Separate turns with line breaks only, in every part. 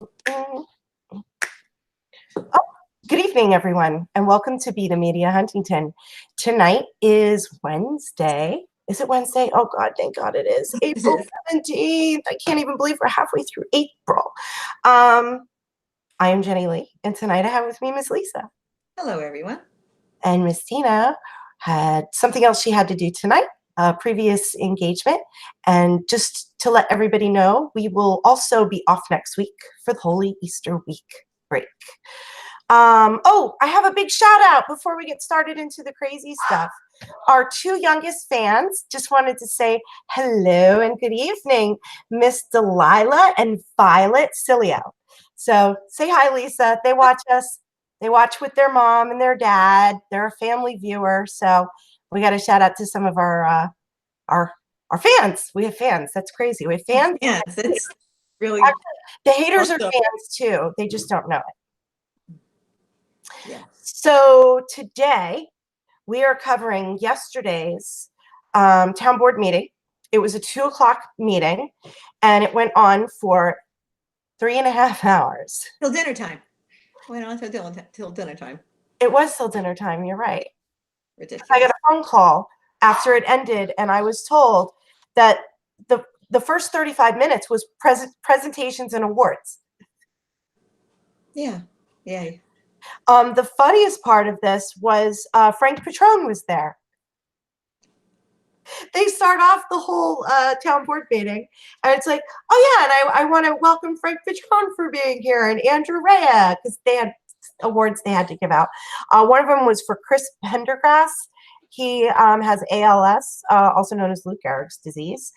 Oh, good evening, everyone, and welcome to Be the Media Huntington. Tonight is Wednesday. Is it Wednesday? Oh, God, thank God it is. April 17th. I can't even believe we're halfway through April. I am Jenny Lee, and tonight I have with me Miss Lisa.
Hello, everyone.
And Miss Tina had something else she had to do tonight, a previous engagement. And just to let everybody know, we will also be off next week for the Holy Easter week break. Oh, I have a big shout out before we get started into the crazy stuff. Our two youngest fans just wanted to say hello and good evening, Miss Delilah and Violet Cilio. So say hi, Lisa. They watch us. They watch with their mom and their dad. They're a family viewer. So we got to shout out to some of our fans. We have fans. That's crazy. We have fans.
Yes, it's really.
Actually, the haters are fans too. They just don't know it.
Yeah.
So today we are covering yesterday's town board meeting. It was a 2 o'clock meeting and it went on for 3.5 hours.
Till dinner time. Went on till dinner time.
It was till dinner time. You're right.
Ridiculous.
I got a phone call after it ended and I was told that the first 35 minutes was presentations and awards.
Yeah. Yeah.
The funniest part of this was Frank Petrone was there. They start off the whole town board meeting, and it's like, oh yeah, and I want to welcome Frank Petrone for being here, and Andrew Rea, because they had awards they had to give out. One of them was for Chris Pendergrass. He has ALS, also known as Lou Gehrig's disease,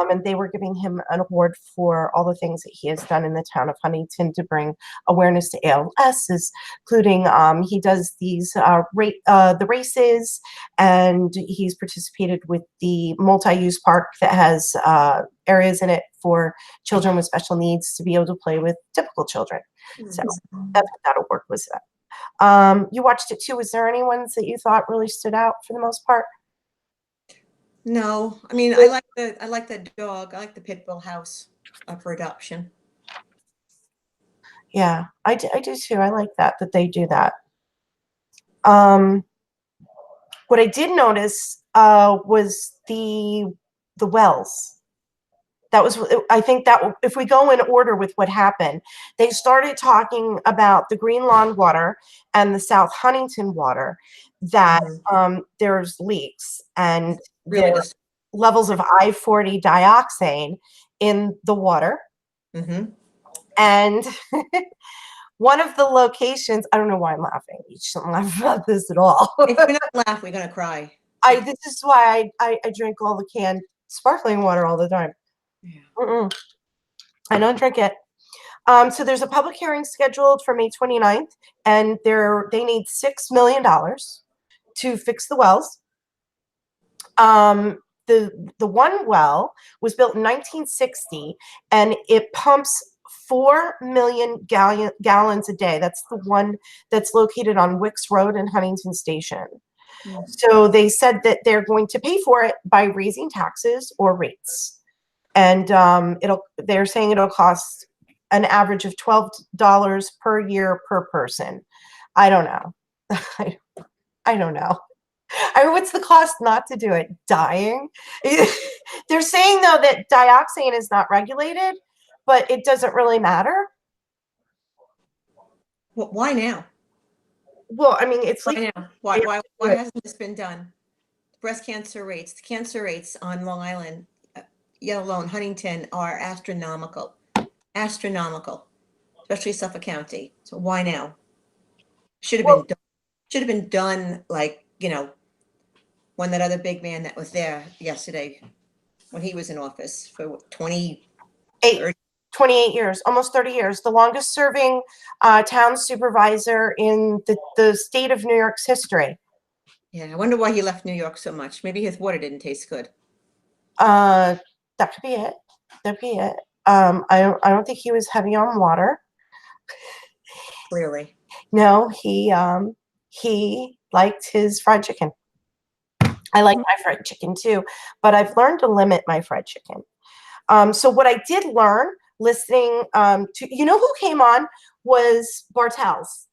and they were giving him an award for all the things that he has done in the town of Huntington to bring awareness to ALS, including he does these the races, and he's participated with the multi-use park that has areas in it for children with special needs to be able to play with typical children. So that's what that award was at. You watched it too. Was there any ones that you thought really stood out for the most part?
No, I mean, I like the dog. I like the pit bull house up for adoption.
Yeah, I do too. I like that they do that. What I did notice was the wells. That was, I think that if we go in order with what happened, they started talking about the Green Lawn water and the South Huntington water, that there's leaks and
Really
there are levels of I-40 dioxane in the water. And one of the locations, I don't know why I'm laughing. You shouldn't laugh about this at all.
If we're not laughing, we're going to cry.
This is why I drink all the canned sparkling water all the time. Yeah. I don't drink it. So there's a public hearing scheduled for May 29th, and they need $6 million to fix the wells. The one well was built in 1960, and it pumps 4 million gallons a day. That's the one that's located on Wicks Road in Huntington Station. So they said that they're going to pay for it by raising taxes or rates. And they're saying it'll cost an average of $12 per year per person. I don't know. I don't know. I mean, what's the cost not to do it? Dying? They're saying, though, that dioxane is not regulated, but it doesn't really matter.
Well, why now?
Well, I mean, it's like,
why hasn't this been done? Breast cancer rates, on Long Island, Yellow and Huntington, are astronomical, especially Suffolk County. So why now? Should have been done like, when that other big man that was there yesterday, when he was in office for 28
years, almost 30 years, the longest serving town supervisor in the state of New York's history.
Yeah, I wonder why he left New York so much. Maybe his water didn't taste good.
That could be it. That'd be it. I don't think he was heavy on water.
Clearly.
No, he liked his fried chicken. I like my fried chicken too, but I've learned to limit my fried chicken. So what I did learn listening to, you know, who came on was Bartels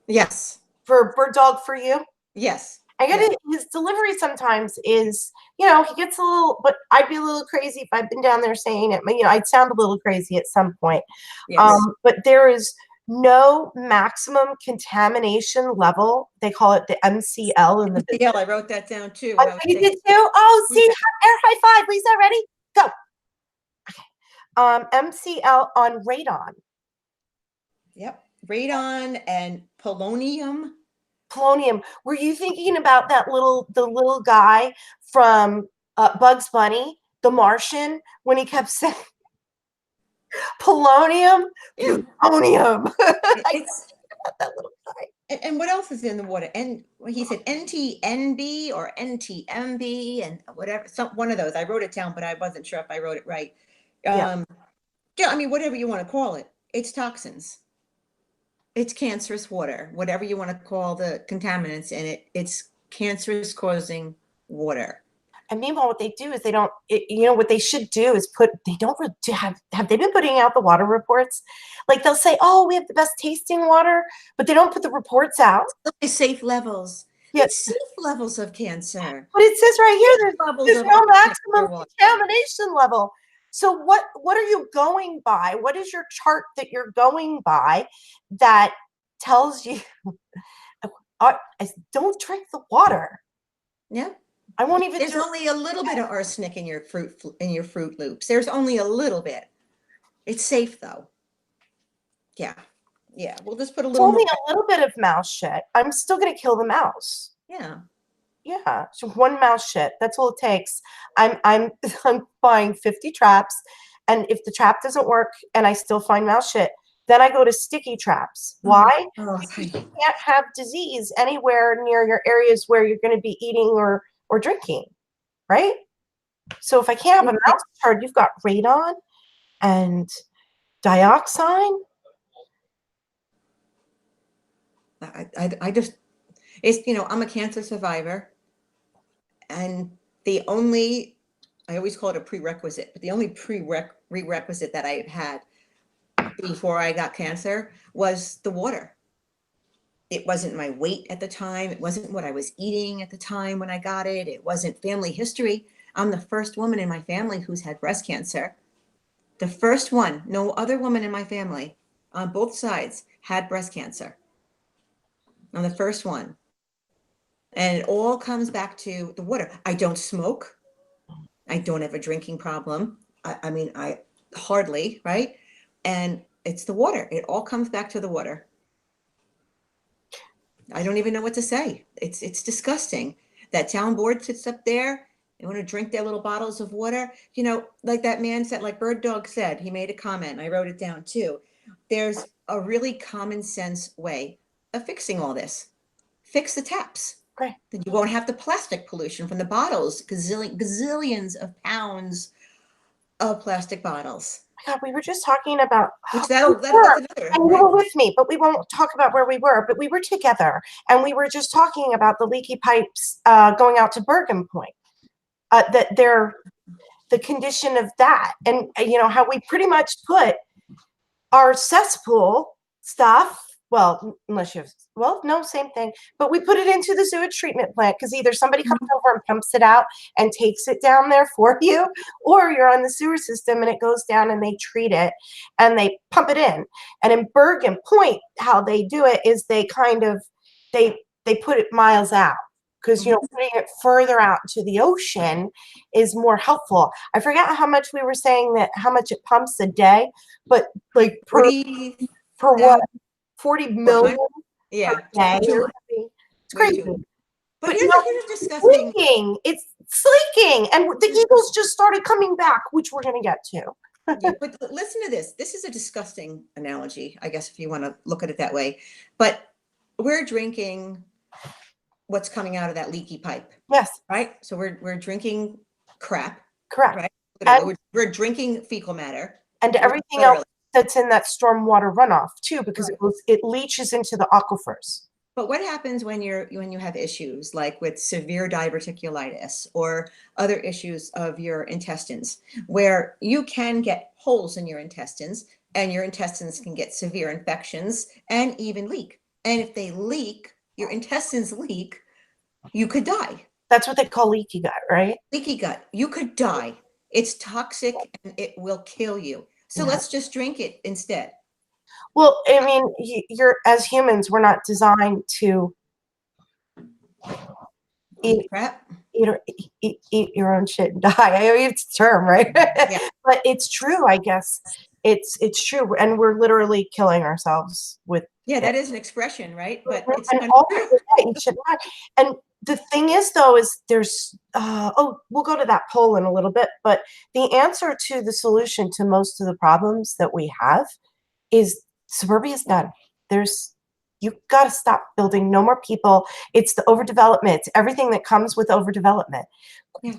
Yes,
for Bird Dog for You.
yes.
I get
Yeah.
it. His delivery sometimes is, you know, he gets a little, but I'd be a little crazy if I've been down there saying it. You know, I'd sound a little crazy at some point.
Yes.
But there is no maximum contamination level. They call it the MCL in the business.
Yeah, I wrote that down too.
Oh,
I was
you did
thinking,
too? Oh, see,
yeah.
air high five, Lisa. Ready? Go. MCL on radon.
Yep. Radon and polonium.
Polonium. Were you thinking about the little guy from Bugs Bunny, the Martian, when he kept saying polonium,
Yeah.
plutonium? I
It's
got that little guy.
and what else is in the water? And he said NTNB or NTMB and whatever, some one of those. I wrote it down, but I wasn't sure if I wrote it right.
Yeah.
Yeah, I mean, whatever you want to call it, it's toxins. It's cancerous water, whatever you want to call the contaminants in it. It's cancerous causing water.
And meanwhile, what they do is they don't, you know, what they should do is they don't have they been putting out the water reports? Like they'll say, oh, we have the best tasting water, but they don't put the reports out.
It's safe levels.
Yeah.
It's safe levels of cancer.
But it says right here,
Levels
there's
of
no
arsenic in your
maximum
water.
contamination level. So what are you going by? What is your chart that you're going by that tells you, don't drink the water?
Yeah.
I won't even
There's
do
only a little bit of arsenic in your Fruit Loops. There's only a little bit. It's safe though. Yeah. Yeah. We'll just put a
it's
little
only
more.
a little bit of mouse shit. I'm still gonna kill the mouse.
Yeah.
Yeah, so one mouse shit. That's all it takes. I'm I'm buying 50 traps, and if the trap doesn't work and I still find mouse shit, then I go to sticky traps. Why?
Oh,
Because you can't have disease anywhere near your areas where you're going to be eating or drinking, right? So if I can't have a mouse turd, you've got radon and dioxin.
I just, it's, I'm a cancer survivor. And I always call it a prerequisite, but the only prerequisite that I had before I got cancer was the water. It wasn't my weight at the time. It wasn't what I was eating at the time when I got it. It wasn't family history. I'm the first woman in my family who's had breast cancer. The first one, no other woman in my family on both sides had breast cancer. I'm the first one. And it all comes back to the water. I don't smoke. I don't have a drinking problem. I mean, I hardly, right? And it's the water. It all comes back to the water. I don't even know what to say. It's disgusting. That town board sits up there. They want to drink their little bottles of water. Like that man said, like Bird Dog said, he made a comment, and I wrote it down too. There's a really common sense way of fixing all this. Fix the taps.
Right.
Then you won't have the plastic pollution from the bottles, gazillions of pounds of plastic bottles.
God, we were just talking about
Which
and you
right?
were with me, but we won't talk about where we were. But we were together, and we were just talking about the leaky pipes going out to Bergen Point. That they're the condition of that, and how we pretty much put our cesspool stuff. Well, unless you have, well, no, same thing. But we put it into the sewage treatment plant because either somebody comes over and pumps it out and takes it down there for you, or you're on the sewer system and it goes down and they treat it and they pump it in. And in Bergen Point, how they do it is they kind of they put it miles out because putting it further out to the ocean is more helpful. I forgot how much we were saying that how much it pumps a day, but like per what? 40 million
yeah,
per day. It's crazy.
But here's a disgusting.
It's leaking, and the Eagles just started coming back, which we're going to get to.
Yeah, but listen to this. This is a disgusting analogy, I guess, if you want to look at it that way. But we're drinking what's coming out of that leaky pipe.
Yes.
Right. So we're drinking crap.
Correct.
Right. And we're drinking fecal matter
and everything else that's in that stormwater runoff too, because it leaches into the aquifers.
But what happens when you have issues like with severe diverticulitis or other issues of your intestines, where you can get holes in your intestines, and your intestines can get severe infections and even leak. And if they leak, your intestines leak, you could die.
That's what they call leaky gut, right?
Leaky gut, you could die. It's toxic and it will kill you. So
Yeah.
let's just drink it instead.
Well, I mean, you're as humans, we're not designed to eat
Crap.
eat your own shit and die. I mean, it's a term, right?
Yeah.
But it's true, I guess. It's true, and we're literally killing ourselves with.
Yeah, that is an expression, right? But it's
And
kind
all
of
yeah, you should not. And the thing is, though, is there's we'll go to that poll in a little bit, but the answer to the solution to most of the problems that we have is suburbia is done. There's you got to stop building. No more people. It's the overdevelopment. It's everything that comes with overdevelopment.
Yeah.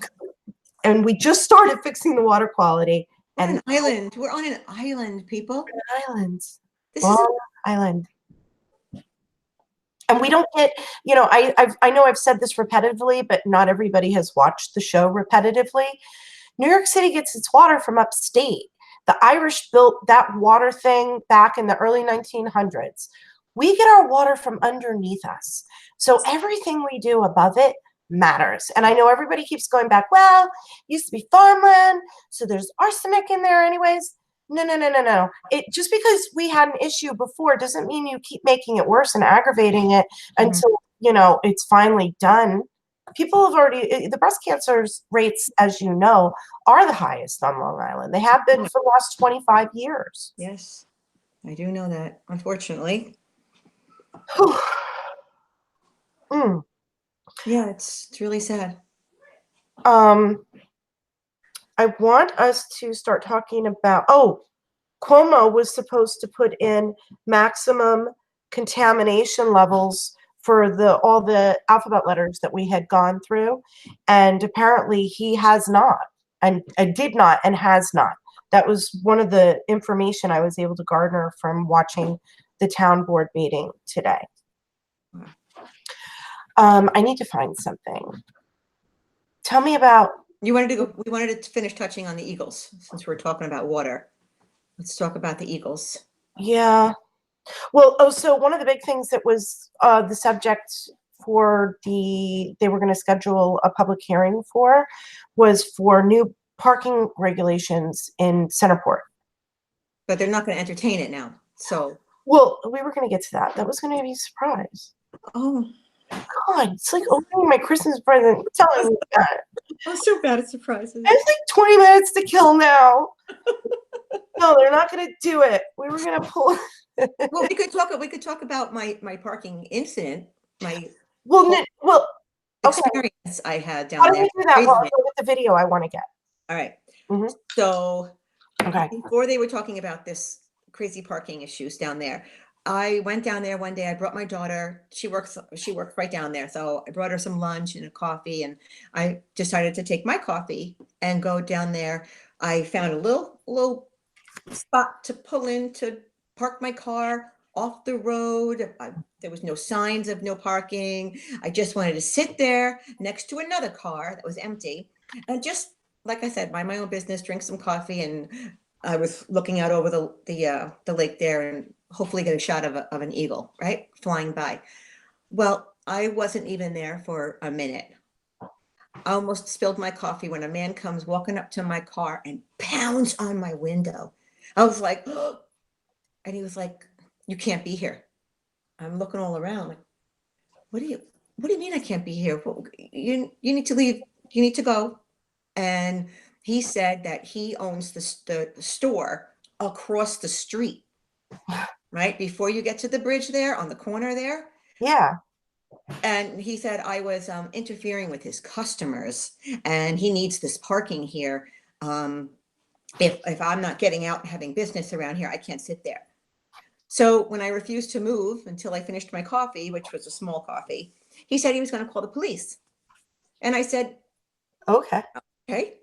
And we just started fixing the water quality.
We're
And
an island. We're on an island, people.
islands,
This is
long island. And we don't get, I know I've said this repetitively, but not everybody has watched the show repetitively. New York City gets its water from upstate. The Irish built that water thing back in the early 1900s. We get our water from underneath us. So everything we do above it matters. And I know everybody keeps going back, well, it used to be farmland, so there's arsenic in there anyways. No. It just because we had an issue before doesn't mean you keep making it worse and aggravating it until it's finally done. People have already the breast cancer rates, as you know, are the highest on Long Island. They have been for the last 25 years.
Yes, I do know that, unfortunately. Yeah, it's really sad.
I want us to start talking about, Cuomo was supposed to put in maximum contamination levels for all the alphabet letters that we had gone through. And apparently he has not, and did not, and has not. That was one of the information I was able to garner from watching the town board meeting today. I need to find something. Tell me about.
We wanted to finish touching on the Eagles since we're talking about water. Let's talk about the Eagles.
Yeah. Well, so one of the big things that was the subject for they were going to schedule a public hearing was for new parking regulations in Centerport.
But they're not going to entertain it now. So.
Well, we were going to get to that. That was going to be a surprise.
Oh.
God, it's like opening my Christmas present. Telling me that.
I'm so bad at surprises.
There's like 20 minutes to kill now. No, they're not going to do it. We were going to pull.
Well, we could talk about my parking incident. Okay. Experience I had down
there. How
there.
do we do that? Well, I'll go with the video I want to get.
All right.
Mm-hmm.
So
okay.
Before they were talking about this crazy parking issues down there, I went down there one day. I brought my daughter. She works right down there. So I brought her some lunch and a coffee, and I decided to take my coffee and go down there. I found a little spot to pull in to park my car off the road. There was no signs of no parking. I just wanted to sit there next to another car that was empty and just, like I said, mind my own business, drink some coffee. And I was looking out over the lake there and hopefully get a shot of an eagle, right? Flying by. Well, I wasn't even there for a minute. I almost spilled my coffee when a man comes walking up to my car and pounds on my window. I was like, oh. And he was like, you can't be here. I'm looking all around. Like, what do you mean I can't be here? Well, you need to leave. You need to go. And he said that he owns the store across the street, right? Before you get to the bridge there on the corner there.
Yeah.
And he said I was interfering with his customers and he needs this parking here. If I'm not getting out and having business around here, I can't sit there. So when I refused to move until I finished my coffee, which was a small coffee, he said he was going to call the police. And I said, okay,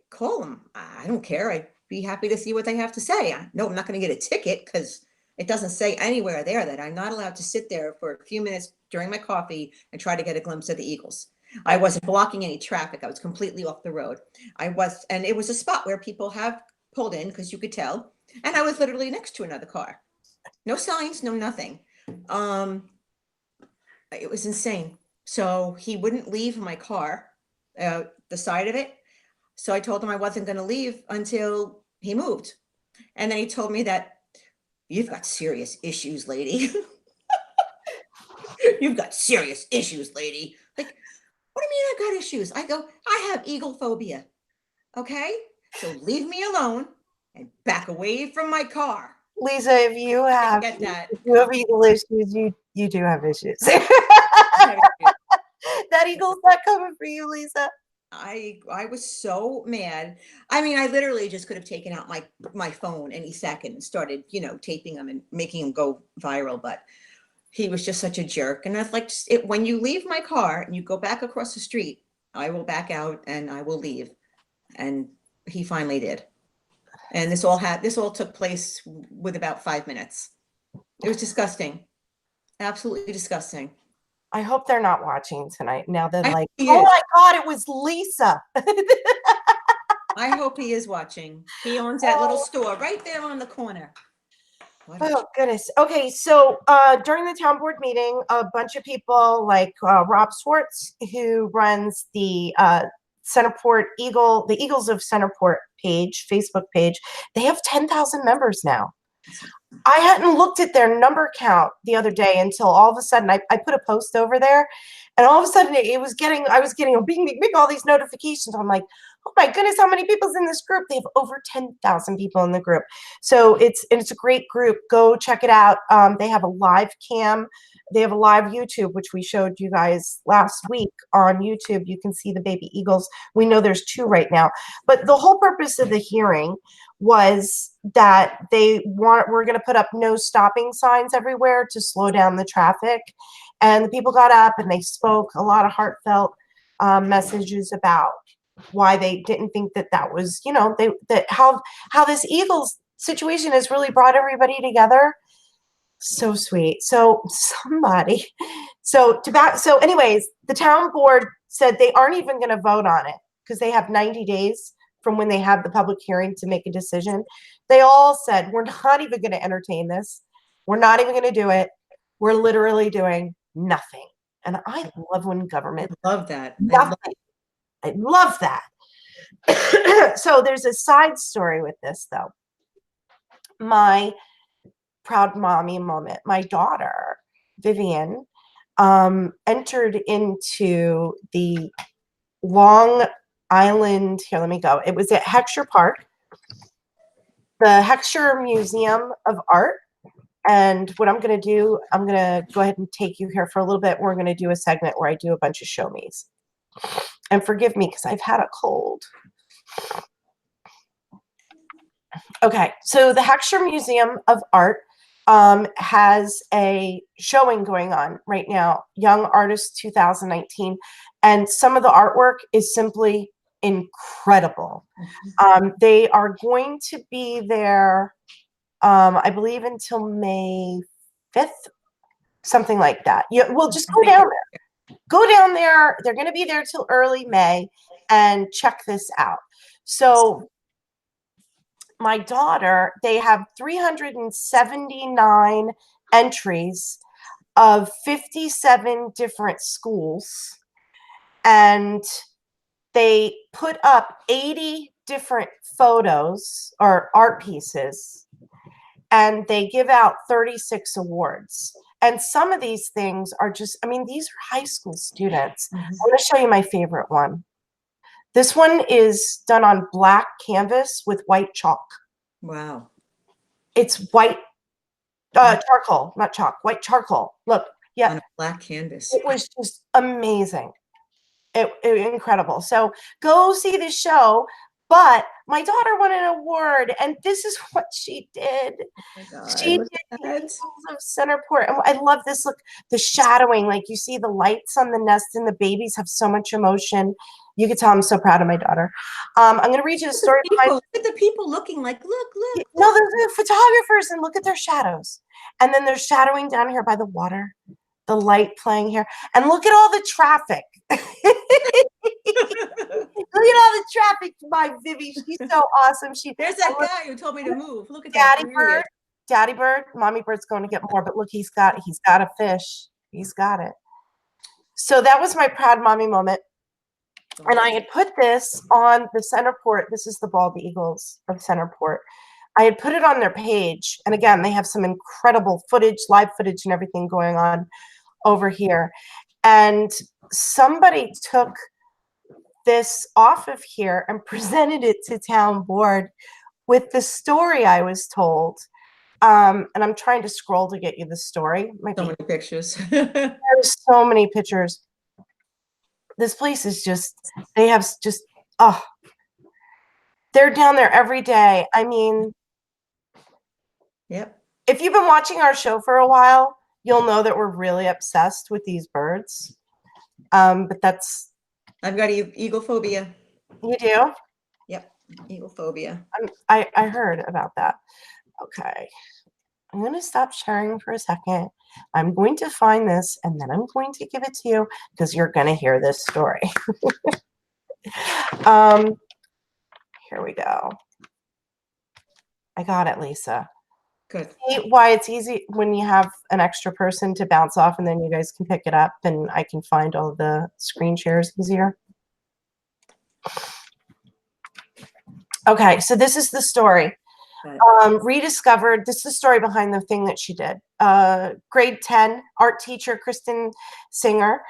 call them. I don't care. I'd be happy to see what they have to say. No, I'm not going to get a ticket because it doesn't say anywhere there that I'm not allowed to sit there for a few minutes during my coffee and try to get a glimpse of the Eagles. I wasn't blocking any traffic. I was completely off the road. And it was a spot where people have pulled in because you could tell And I was literally next to another car. No signs, no nothing. It was insane. So he wouldn't leave my car, the side of it. So I told him I wasn't going to leave until he moved. And then he told me that you've got serious issues, lady. You've got serious issues, lady. Like, what do you mean I got issues? I go, I have eagle phobia. Okay? So leave me alone and back away from my car.
Lisa, if you have
Get that.
if you have eagle issues, you do have issues. That eagle's not coming for you, Lisa.
I was so mad. I mean, I literally just could have taken out my phone any second and started, taping them and making them go viral. But he was just such a jerk. And I was like, when you leave my car and you go back across the street, I will back out and I will leave. And he finally did. And this all took place with about 5 minutes. It was disgusting. Absolutely disgusting.
I hope they're not watching tonight. Now they're
I
like,
hope he
oh
is.
my God, it was Lisa.
I hope he is watching. He owns that little store right there on the corner. What a
Oh goodness. Okay, so during the town board meeting, a bunch of people like Rob Swartz, who runs the Centerport the Eagles of Centerport page, Facebook page, they have 10,000 members now. I hadn't looked at their number count the other day until all of a sudden I put a post over there, and all of a sudden I was getting a bing, bing, bing, all these notifications. I'm like, oh my goodness, how many people's in this group? They have over 10,000 people in the group. So it's a great group. Go check it out. They have a live cam. They have a live YouTube, which we showed you guys last week on YouTube. You can see the baby eagles. We know there's 2 right now. But the whole purpose of the hearing was that we're going to put up no stopping signs everywhere to slow down the traffic. And the people got up and they spoke a lot of heartfelt messages about why they didn't think that was, how this Eagles situation has really brought everybody together. So sweet. So anyways, the town board said they aren't even going to vote on it because they have 90 days from when they have the public hearing to make a decision. They all said, we're not even going to entertain this. We're not even going to do it. We're literally doing nothing. And I love when government
love that.
nothing. I love that. So there's a side story with this though. My proud mommy moment. My daughter, Vivian, entered into the Long Island, here, let me go. It was at Heckscher Park, the Heckscher Museum of Art. And what I'm going to do, I'm going to go ahead and take you here for a little bit. We're going to do a segment where I do a bunch of show me's. And forgive me because I've had a cold. Okay, so the Heckscher Museum of Art has a showing going on right now, Young Artist 2019, and some of the artwork is simply incredible. They are going to be there, I believe, until May 5th, something like that. We'll just go down there. Go down there. They're going to be there till early May, and check this out. So my daughter, they have 379 entries of 57 different schools, and they put up 80 different photos or art pieces, and they give out 36 awards. And some of these things are just, I mean, these are high school students. I'm going to show you my favorite one. This one is done on black canvas with white chalk.
Wow.
It's white charcoal, not chalk, white charcoal. Look, yeah.
On a black canvas.
It was just amazing. It incredible. So go see this show. But my daughter won an award, and this is what she did.
Oh
She did the Eagles of Centerport. And I love this. Look, the shadowing, like you see the lights on the nest, and the babies have so much emotion. You can tell I'm so proud of my daughter. I'm going to read you the story behind.
Look at the people looking like, look.
No, they're the photographers, and look at their shadows. And then there's shadowing down here by the water, the light playing here. And look at all the traffic. Look at all the traffic by Vivi. She's so awesome.
There's that guy who told me to move. Look at
Daddy
that.
bird, daddy bird, mommy bird's going to get more, but look, he's got a fish. He's got it. So that was my proud mommy moment. And I had put this on the Centerport. This is the bald eagles of Centerport. I had put it on their page. And again, they have some incredible footage, live footage and everything going on over here. And somebody took this off of here and presented it to town board with the story I was told. And I'm trying to scroll to get you the story.
So many pictures.
There's so many pictures. This place is just, they have just, oh, they're down there every day. I mean,
yep.
If you've been watching our show for a while, you'll know that we're really obsessed with these birds. But that's.
I've got eagle phobia.
You do?
Yep. Eagle phobia.
I heard about that. Okay. I'm going to stop sharing for a second. I'm going to find this and then I'm going to give it to you because you're going to hear this story. Here we go. I got it, Lisa.
Good.
See why it's easy when you have an extra person to bounce off and then you guys can pick it up and I can find all the screen shares easier. Okay, so this is the story. Rediscovered, this is the story behind the thing that she did. Grade 10 art teacher, Kristen Singer.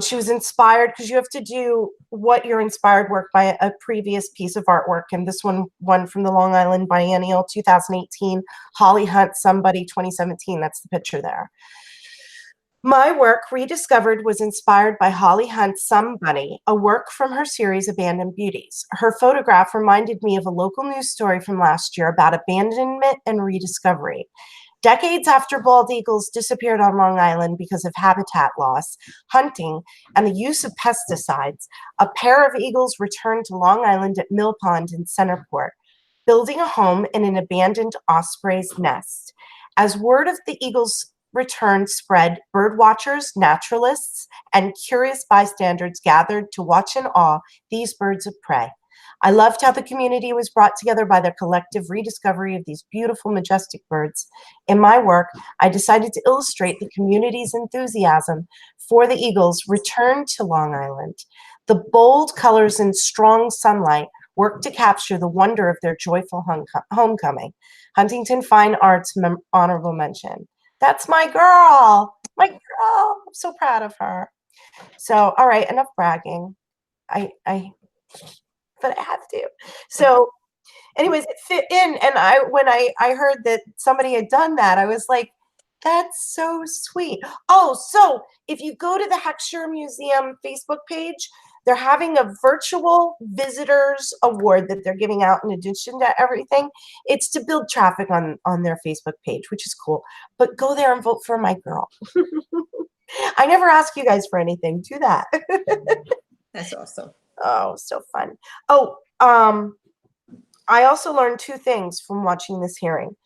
She was inspired because you have to do what your inspired work by a previous piece of artwork. And this one from the Long Island Biennial 2018, Holly Hunt Somebody 2017. That's the picture there. My work, Rediscovered, was inspired by Holly Hunt's Somebody, a work from her series Abandoned Beauties. Her photograph reminded me of a local news story from last year about abandonment and rediscovery. Decades after bald eagles disappeared on Long Island because of habitat loss, hunting, and the use of pesticides, a pair of eagles returned to Long Island at Mill Pond in Centerport, building a home in an abandoned osprey's nest. As word of the eagles' return spread, bird watchers, naturalists, and curious bystanders gathered to watch in awe these birds of prey. I loved how the community was brought together by their collective rediscovery of these beautiful, majestic birds. In my work, I decided to illustrate the community's enthusiasm for the eagles' return to Long Island. The bold colors and strong sunlight worked to capture the wonder of their joyful homecoming. Huntington Fine Arts honorable mention. That's my girl. My girl. I'm so proud of her. So, all right, enough bragging. But I have to. So, anyways, it fit in. And when I heard that somebody had done that, I was like, that's so sweet. Oh, so if you go to the Heckscher Museum Facebook page, they're having a virtual visitors award that they're giving out in addition to everything. It's to build traffic on their Facebook page, which is cool. But go there and vote for my girl. I never ask you guys for anything. Do that.
That's awesome.
Oh, so fun. Oh, I also learned two things from watching this hearing.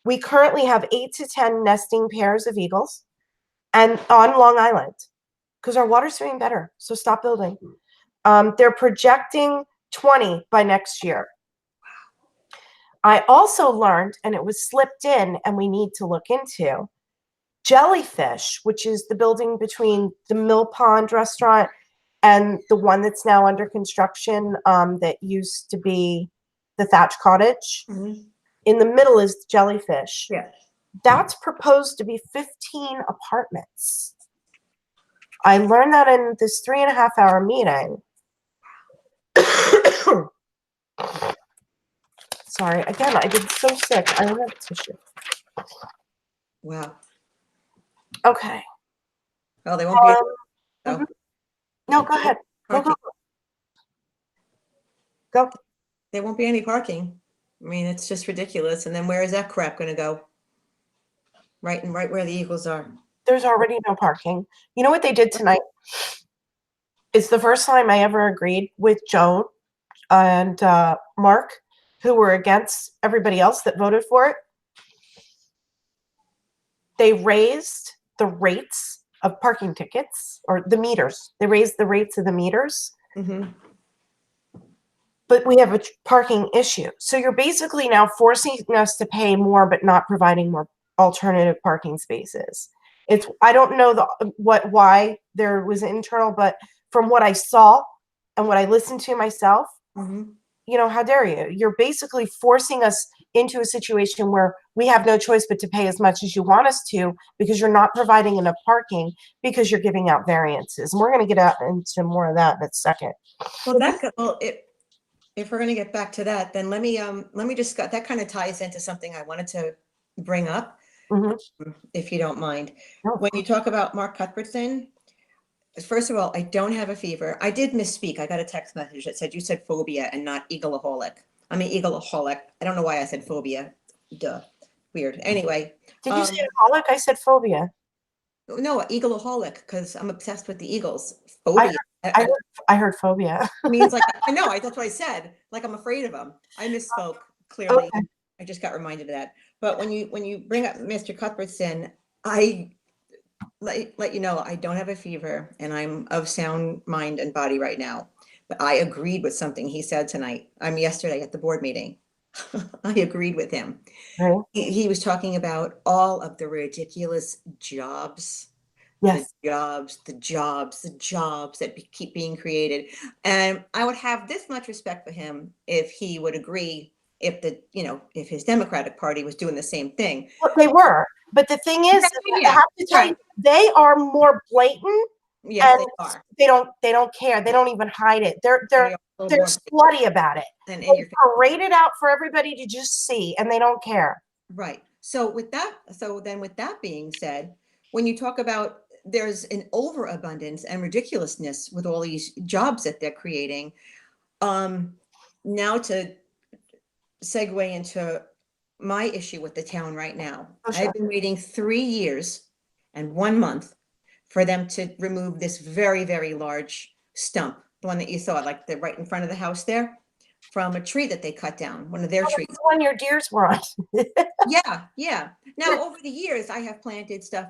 We currently have 8 to 10 nesting pairs of eagles and on Long Island because our water's doing better. So stop building. They're projecting 20 by next year. I also learned, and it was slipped in and we need to look into, Jellyfish, which is the building between the Mill Pond restaurant and the one that's now under construction that used to be the Thatch Cottage.
Mm-hmm.
In the middle is Jellyfish.
Yeah.
That's proposed to be 15 apartments. I learned that in this 3.5-hour meeting. Sorry, again, I get so sick. I don't have tissue.
Wow.
Okay.
Well, they won't be.
Mm-hmm. No, go ahead. Go.
There won't be any parking. I mean, it's just ridiculous. And then where is that crap going to go? Right where the eagles are.
There's already no parking. You know what they did tonight? It's the first time I ever agreed with Joan and Mark, who were against everybody else that voted for it. They raised the rates of parking tickets, or the meters. They raised the rates of the meters,
Mhm.
but we have a parking issue. So you're basically now forcing us to pay more, but not providing more alternative parking spaces. I don't know why there was internal, but from what I saw and what I listened to myself,
Mhm.
how dare you? You're basically forcing us into a situation where we have no choice but to pay as much as you want us to, because you're not providing enough parking, because you're giving out variances. And we're going to get out into more of that in a second.
If we're going to get back to that, then let me discuss, that kind of ties into something I wanted to bring up,
Mhm.
if you don't mind.
No.
When you talk about Mark Cuthbertson, first of all, I don't have a fever. I did misspeak. I got a text message that said you said phobia and not eagleaholic. I'm an eagleaholic. I don't know why I said phobia. Duh. Weird. Anyway,
Did you say aholic? I said phobia.
no, eagleaholic, because I'm obsessed with the Eagles.
I
Phobia.
I heard phobia.
Means like, I know, that's what I said. Like, I'm afraid of them. I misspoke clearly.
Okay.
I just got reminded of that. But when you bring up Mr. Cuthbertson, I let you know I don't have a fever and I'm of sound mind and body right now. But I agreed with something he said tonight. Yesterday at the board meeting. I agreed with him.
Right.
He was talking about all of the ridiculous jobs,
Yes.
the jobs that keep being created. And I would have this much respect for him if he would agree, if his Democratic Party was doing the same thing.
Well, they were, but the thing is, I
Yeah,
have to tell you, they are more blatant,
yes,
and
they are.
they don't care. They don't even hide it. They're
They are a little
they're
more
slutty about it.
than in
They
your face.
parade it out for everybody to just see, and they don't care.
Right. So then with that being said, when you talk about there's an overabundance and ridiculousness with all these jobs that they're creating, now to segue into my issue with the town right now.
Oh, sure.
I've been waiting 3 years and 1 month for them to remove this very, very large stump, the one that you saw, like the right in front of the house there, from a tree that they cut down, one of their trees.
The one your deers were on.
Yeah, yeah. Now, over the years, I have planted stuff,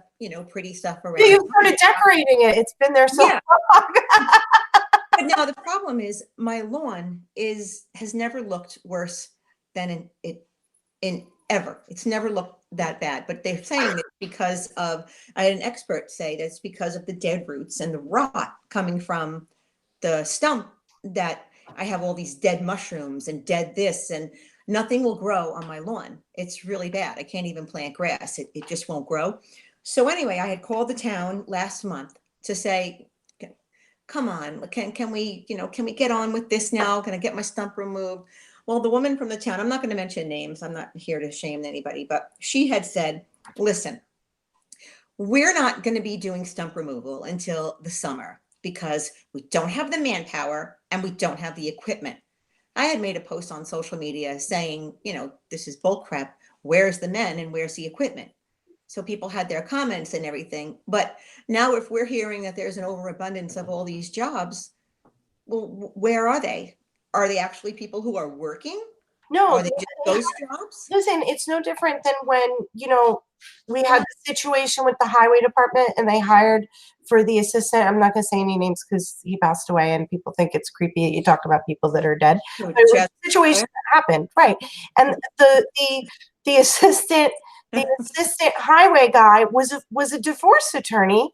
pretty stuff
Yeah,
around.
you started decorating it. It's been there so
Yeah,
long.
but now the problem is my lawn has never looked worse than in ever. It's never looked that bad, but they're saying it's because of, I had an expert say that's because of the dead roots and the rot coming from the stump, that I have all these dead mushrooms and dead this, and nothing will grow on my lawn. It's really bad. I can't even plant grass. It just won't grow. So anyway, I had called the town last month to say, come on, can we get on with this now? Can I get my stump removed? Well, the woman from the town, I'm not going to mention names. I'm not here to shame anybody, but she had said, listen, we're not going to be doing stump removal until the summer because we don't have the manpower and we don't have the equipment. I had made a post on social media saying, this is bull crap. Where's the men and where's the equipment? So people had their comments and everything. But now if we're hearing that there's an overabundance of all these jobs, well, where are they? Are they actually people who are working?
No,
Are they just those jobs?
listen, it's no different than when, we had the situation with the highway department and they hired for the assistant. I'm not going to say any names because he passed away and people think it's creepy that you talk about people that are dead. But it was a situation that happened, right? And the assistant, the assistant highway guy was a divorce attorney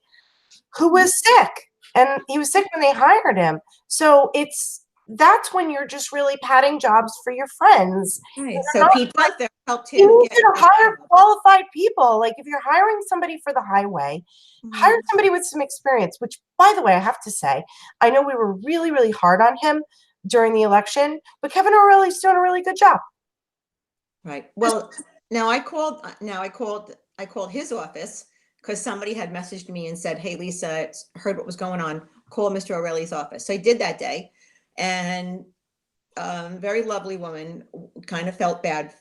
who was sick, and he was sick when they hired him. So that's when you're just really padding jobs for your friends.
Right. So people out there helped him
You need
get
to hire qualified people. Like if you're hiring somebody for the highway, hire somebody with some experience, which by the way, I have to say, I know we were really, really hard on him during the election, but Kevin O'Reilly's doing a really good job.
Right. Well, I called his office because somebody had messaged me and said, hey, Lisa, heard what was going on. Call Mr. O'Reilly's office. So I did that day, and very lovely woman, kind of felt bad,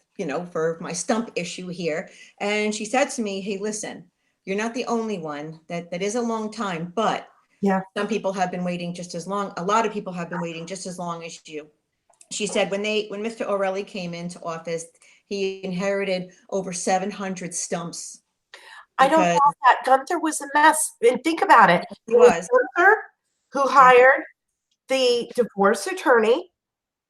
for my stump issue here. And she said to me, hey, listen, you're not the only one. That is a long time, but
Yeah.
some people have been waiting just as long. A lot of people have been waiting just as long as you. She said when Mr. O'Reilly came into office, he inherited over 700 stumps.
I don't
because
know that. Gunther was a mess. And think about it.
he
It was
was.
Gunther who hired the divorce attorney.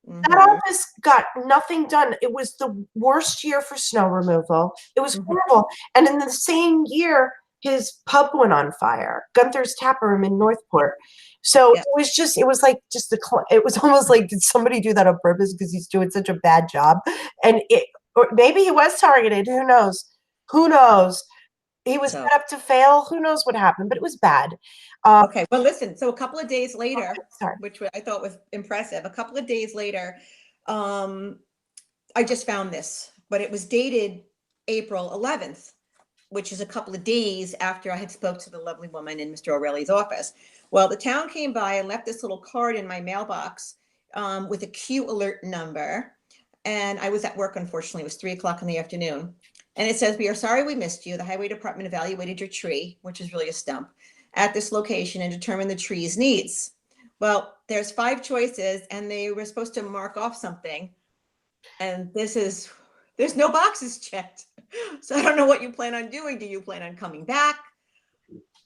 That
Mhm,
office got nothing done. It was the worst year for snow removal. It was
mhm.
horrible. And in the same year, his pub went on fire, Gunther's Tap Room in Northport. So
Yeah.
it was like it was almost like, did somebody do that on purpose because he's doing such a bad job? And or maybe he was targeted. Who knows? Who knows? He was
So,
set up to fail. Who knows what happened? But it was bad. Um,
okay. Well, listen, so a couple of days later,
sorry.
which I thought was impressive, a couple of days later, um, I just found this, but it was dated April 11th, which is a couple of days after I had spoke to the lovely woman in Mr. O'Reilly's office. Well, the town came by and left this little card in my mailbox with a Q alert number. And I was at work, unfortunately. It was 3 o'clock in the afternoon. And it says, "We are sorry we missed you. The highway department evaluated your tree," which is really a stump, "at this location and determined the tree's needs." Well, there's 5 choices, and they were supposed to mark off something. And there's no boxes checked. So I don't know what you plan on doing. Do you plan on coming back?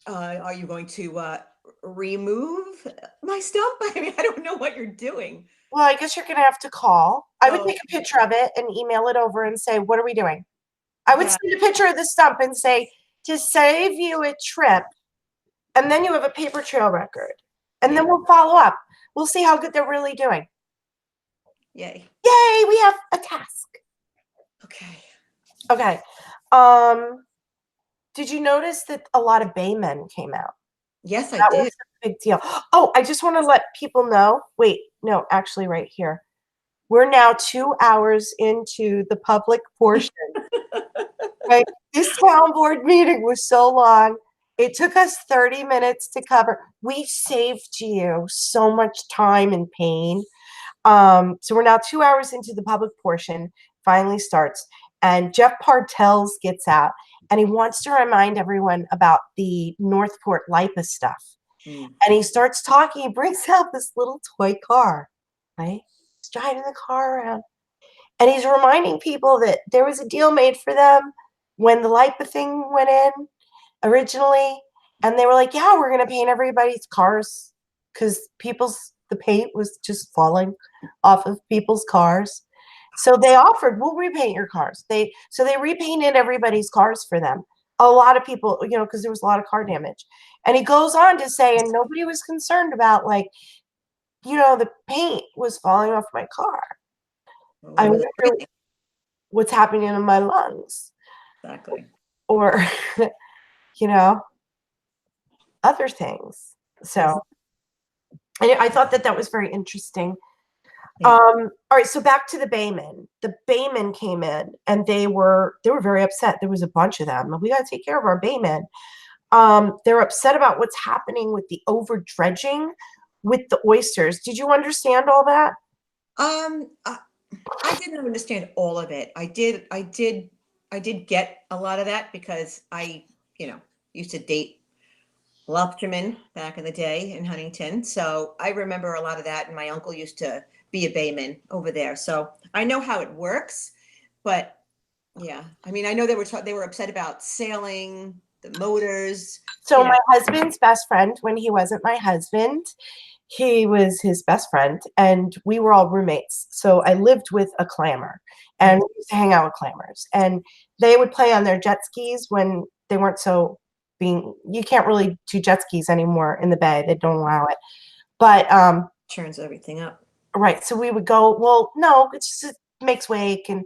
Are you going to remove my stump? I mean, I don't know what you're doing.
Well, I guess you're gonna have to call. I would
So
take a picture of it and email it over and say, "What are we doing?" I would
yeah,
send a picture of the stump and say, "To save you a trip," and then you have a paper trail record. And then
yeah,
we'll follow up. We'll see how good they're really doing.
yay.
Yay, we have a task.
Okay.
Okay. Um, did you notice that a lot of Baymen came out?
Yes, I
That was
did.
a big deal. Oh, I just want to let people know. Wait, no, actually, right here. We're now 2 hours into the public portion. Right? This town board meeting was so long. It took us 30 minutes to cover. We saved you so much time and pain. So we're now 2 hours into the public portion, finally starts, and Jeff Partells gets out and he wants to remind everyone about the Northport LIPA stuff.
Mm.
And he starts talking, he brings out this little toy car, right? He's driving the car around. And he's reminding people that there was a deal made for them when the LIPA thing went in originally. And they were like, yeah, we're going to paint everybody's cars because the paint was just falling off of people's cars. So they offered, we'll repaint your cars. So they repainted everybody's cars for them. A lot of people, because there was a lot of car damage. And he goes on to say, and nobody was concerned about the paint was falling off my car.
What
I
was it
wonder
breathing?
what's happening in my lungs
Exactly.
or, you know, other things. So I thought that was very interesting.
Yeah.
All right, so back to the Baymen. The Baymen came in and they were very upset. There was a bunch of them. We got to take care of our Baymen. They're upset about what's happening with the over dredging with the oysters. Did you understand all that?
I didn't understand all of it. I did get a lot of that because used to date lobstermen back in the day in Huntington. So I remember a lot of that. And my uncle used to be a bayman over there. So I know how it works. But yeah, I mean, I know they were upset about sailing, the motors,
So
you know.
my husband's best friend, when he wasn't my husband, he was his best friend, and we were all roommates. So I lived with a clammer, and we used to hang out with clammers, and they would play on their jet skis when they weren't you can't really do jet skis anymore in the bay. They don't allow it. But
Turns everything up.
right, so we would go, well, no, it's just it makes wake and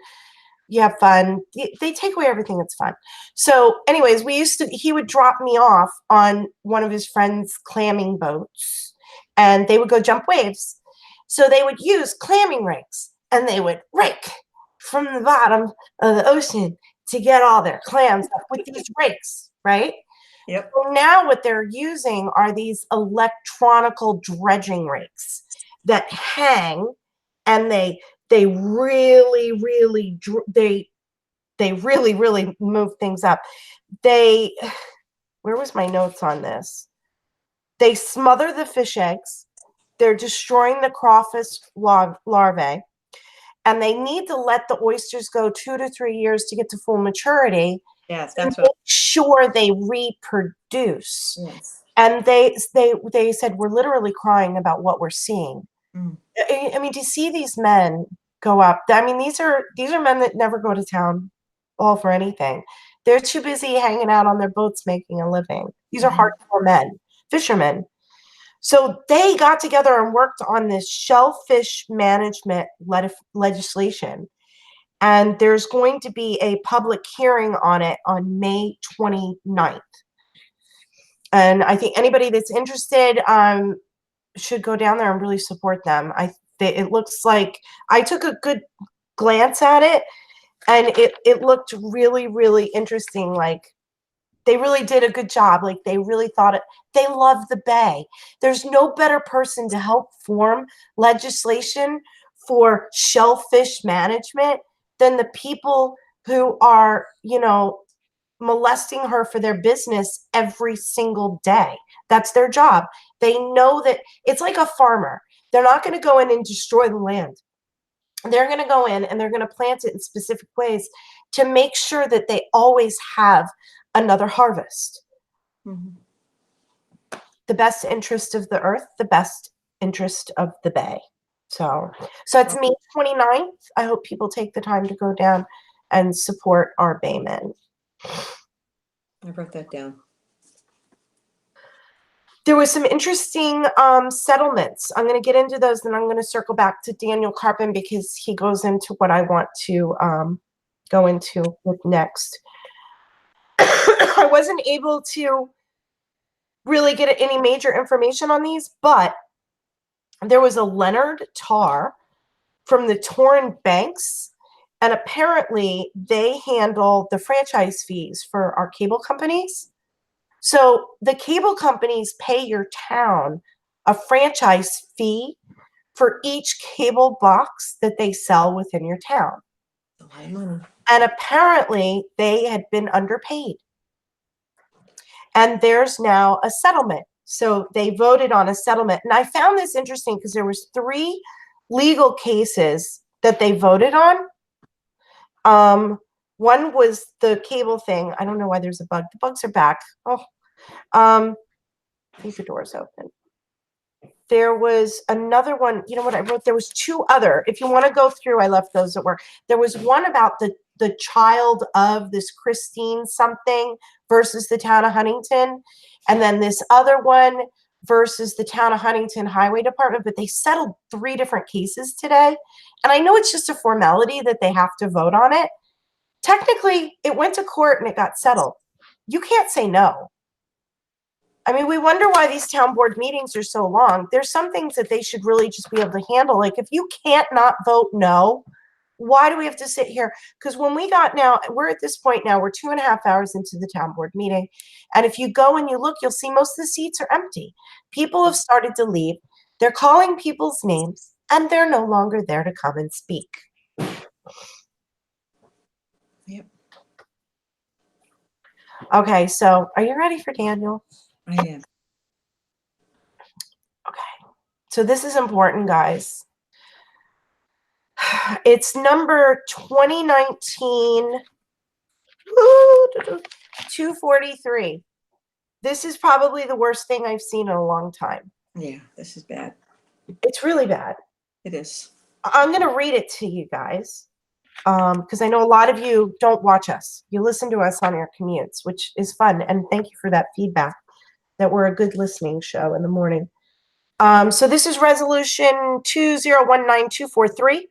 you have fun. They take away everything that's fun. So, anyways, he would drop me off on one of his friends' clamming boats and they would go jump waves. So they would use clamming rakes and they would rake from the bottom of the ocean to get all their clams up with these rakes, right?
Yep.
So now what they're using are these electronical dredging rakes that hang and they really really move things up. They Where was my notes on this? They smother the fish eggs. They're destroying the crawfish larvae, and they need to let the oysters go 2 to 3 years to get to full maturity.
Yes,
to
that's
make
what.
sure they reproduce.
Yes.
And they said, we're literally crying about what we're seeing.
Mm.
I mean, to see these men go up, I mean, these are men that never go to town hall for anything. They're too busy hanging out on their boats making a living. These are
Mhm.
hardcore men, fishermen. So they got together and worked on this shellfish management legislation. And there's going to be a public hearing on it on May 29th. And I think anybody that's interested should go down there and really support them. It looks like I took a good glance at it, and it looked really, really interesting. Like they really did a good job. Like they really thought it. They love the Bay. There's no better person to help form legislation for shellfish management than the people who are, molesting her for their business every single day. That's their job. They know that it's like a farmer. They're not going to go in and destroy the land. They're going to go in and they're going to plant it in specific ways to make sure that they always have another harvest.
Mhm.
The best interest of the earth, the best interest of the Bay. So it's May 29th. I hope people take the time to go down and support our baymen.
I wrote that down.
There was some interesting settlements. I'm going to get into those, then I'm going to circle back to Daniel Carpin because he goes into what I want to go into with next. I wasn't able to really get any major information on these, but there was a Leonard Tarr from the Torrens Banks, and apparently they handle the franchise fees for our cable companies. So the cable companies pay your town a franchise fee for each cable box that they sell within your town.
A lot of money.
And apparently they had been underpaid. And there's now a settlement. So they voted on a settlement. And I found this interesting because there was 3 legal cases that they voted on. One was the cable thing. I don't know why there's a bug. The bugs are back. Oh, I think the door's open. There was another one. You know what I wrote? There was 2 other. If you want to go through, I left those at work. There was one about the child of this Christine something versus the town of Huntington, and then this other one versus the town of Huntington Highway Department. But they settled 3 different cases today, and I know it's just a formality that they have to vote on it. Technically, it went to court and it got settled. You can't say no. I mean, we wonder why these town board meetings are so long. There's some things that they should really just be able to handle. Like if you can't not vote no, why do we have to sit here? Because when we're at this point now, we're 2.5 hours into the town board meeting. And if you go and you look, you'll see most of the seats are empty. People have started to leave. They're calling people's names and they're no longer there to come and speak.
Yep.
Okay, so are you ready for Daniel?
I am.
Okay, so this is important, guys. It's number 2019 243. This is probably the worst thing I've seen in a long time.
Yeah, this is bad.
It's really bad.
It is.
I'm going to read it to you guys because I know a lot of you don't watch us. You listen to us on your commutes, which is fun. And thank you for that feedback that we're a good listening show in the morning. So this is resolution 2019243.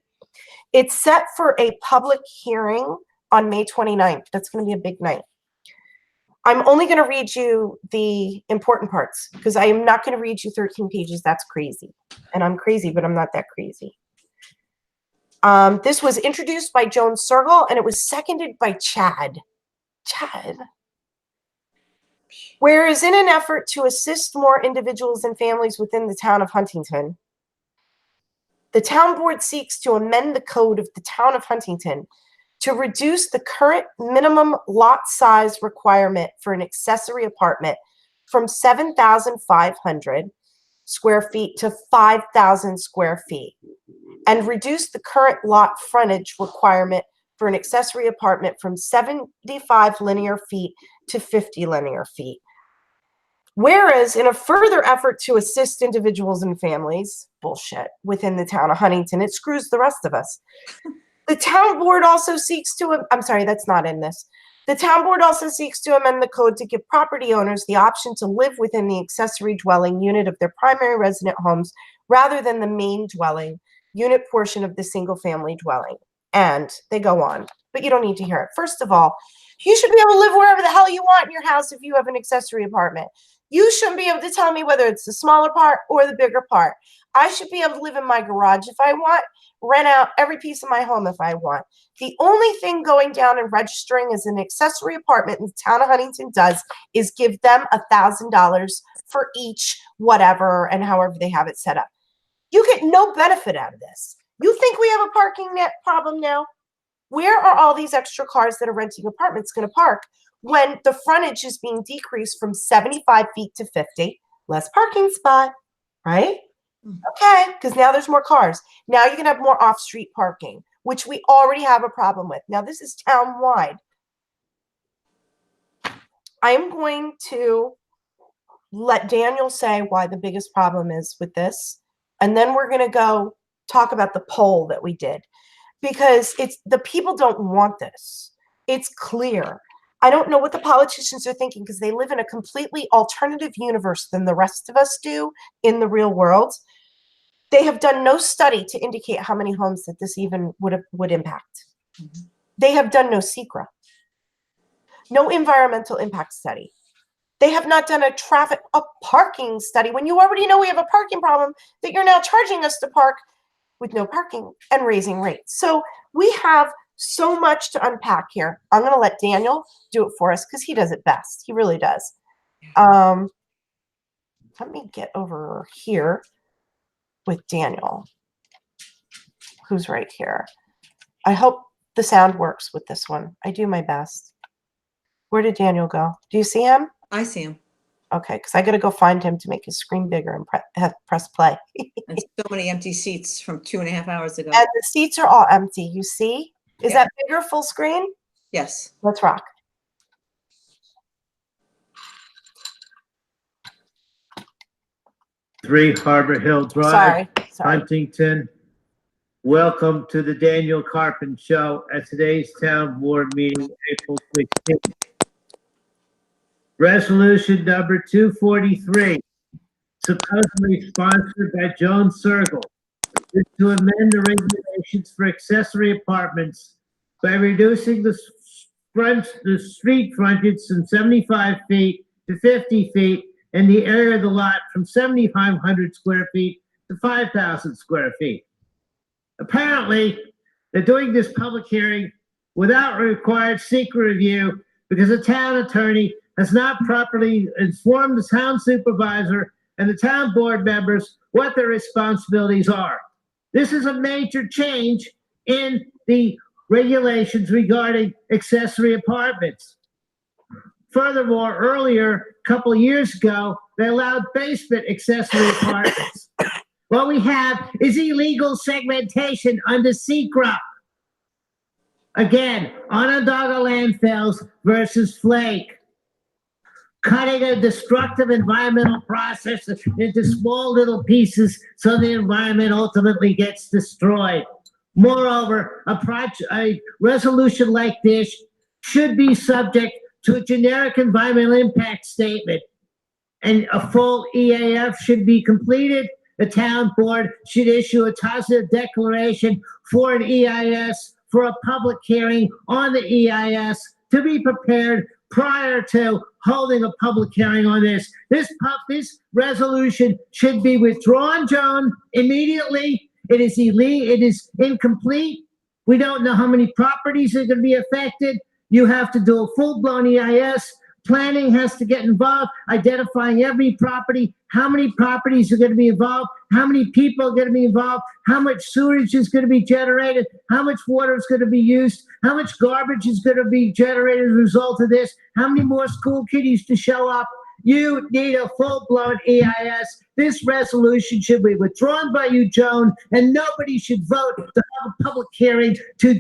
It's set for a public hearing on May 29th. That's going to be a big night. I'm only going to read you the important parts because I am not going to read you 13 pages. That's crazy. And I'm crazy, but I'm not that crazy. This was introduced by Joan Sergel and it was seconded by Chad. Whereas in an effort to assist more individuals and families within the town of Huntington, the town board seeks to amend the code of the town of Huntington to reduce the current minimum lot size requirement for an accessory apartment from 7,500 square feet to 5,000 square feet, and reduce the current lot frontage requirement for an accessory apartment from 75 linear feet to 50 linear feet. Whereas in a further effort to assist individuals and families, bullshit, within the town of Huntington, it screws the rest of us. The town board also seeks to, I'm sorry, that's not in this. The town board also seeks to amend the code to give property owners the option to live within the accessory dwelling unit of their primary resident homes rather than the main dwelling unit portion of the single family dwelling. And they go on, but you don't need to hear it. First of all, you should be able to live wherever the hell you want in your house if you have an accessory apartment. You shouldn't be able to tell me whether it's the smaller part or the bigger part. I should be able to live in my garage if I want, rent out every piece of my home if I want. The only thing going down and registering as an accessory apartment in the town of Huntington does is give them $1,000 for each whatever and however they have it set up. You get no benefit out of this. You think we have a parking net problem now? Where are all these extra cars that are renting apartments going to park when the frontage is being decreased from 75 feet to 50? Less parking spot, right? Okay, because now there's more cars. Now you can have more off-street parking, which we already have a problem with. Now this is town-wide. I am going to let Daniel say why the biggest problem is with this, and then we're going to go talk about the poll that we did, because it's the people don't want this. It's clear. I don't know what the politicians are thinking because they live in a completely alternative universe than the rest of us do in the real world. They have done no study to indicate how many homes that this even would impact. Mm-hmm. They have done no SECRA, no environmental impact study. They have not done a parking study when you already know we have a parking problem that you're now charging us to park with no parking and raising rates. So we have so much to unpack here. I'm going to let Daniel do it for us because he does it best. He really does. Let me get over here with Daniel, who's right here. I hope the sound works with this one. I do my best. Where did Daniel go? Do you see him?
I see him.
Okay, because I got to go find him to make his screen bigger and press play.
And so many empty seats from 2.5 hours ago.
And the seats are all empty. You see? Is that bigger full screen?
Yes.
Let's rock.
Three Harbor Hill Drive,
Sorry.
Huntington. Welcome to the Daniel Carpin Show at today's town board meeting, April 16th. Resolution number 243, supposedly sponsored by Joan Sergel, is to amend the regulations for accessory apartments by reducing the street frontage from 75 feet to 50 feet and the area of the lot from 7,500 square feet to 5,000 square feet. Apparently, they're doing this public hearing without required secret review because the town attorney has not properly informed the town supervisor and the town board members what their responsibilities are. This is a major change in the regulations regarding accessory apartments. Furthermore, earlier, a couple of years ago, they allowed basement accessory apartments. What we have is illegal segmentation under SECRA. Again, Onondaga landfills versus Flake. Cutting a destructive environmental process into small little pieces so the environment ultimately gets destroyed. Moreover, a resolution like this should be subject to a generic environmental impact statement, and a full EAF should be completed. The town board should issue a positive declaration for an EIS for a public hearing on the EIS to be prepared prior to holding a public hearing on this. This resolution should be withdrawn, Joan, immediately. It is illegal. It is incomplete. We don't know how many properties are going to be affected. You have to do a full-blown EIS. Planning has to get involved, identifying every property, how many properties are going to be involved, how many people are going to be involved, how much sewage is going to be generated, how much water is going to be used, how much garbage is going to be generated as a result of this, how many more school kiddies to show up. You need a full-blown EIS. This resolution should be withdrawn by you, Joan, and nobody should vote to have a public hearing to